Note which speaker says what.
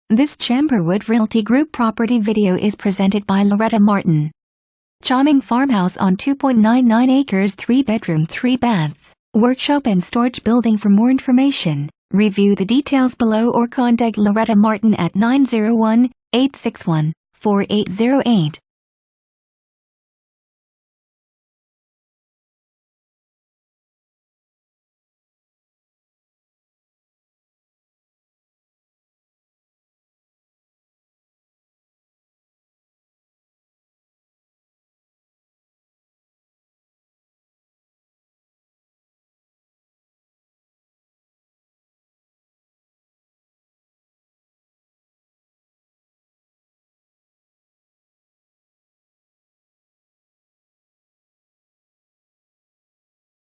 Speaker 1: This Chamberwood Realty Group property video is presented by Loretta Martin. Charming farmhouse on 2.99 acres, 3-bedroom, 3 baths, workshop and storage building. For more information, review the details below or contact Loretta Martin at 901-861-4808.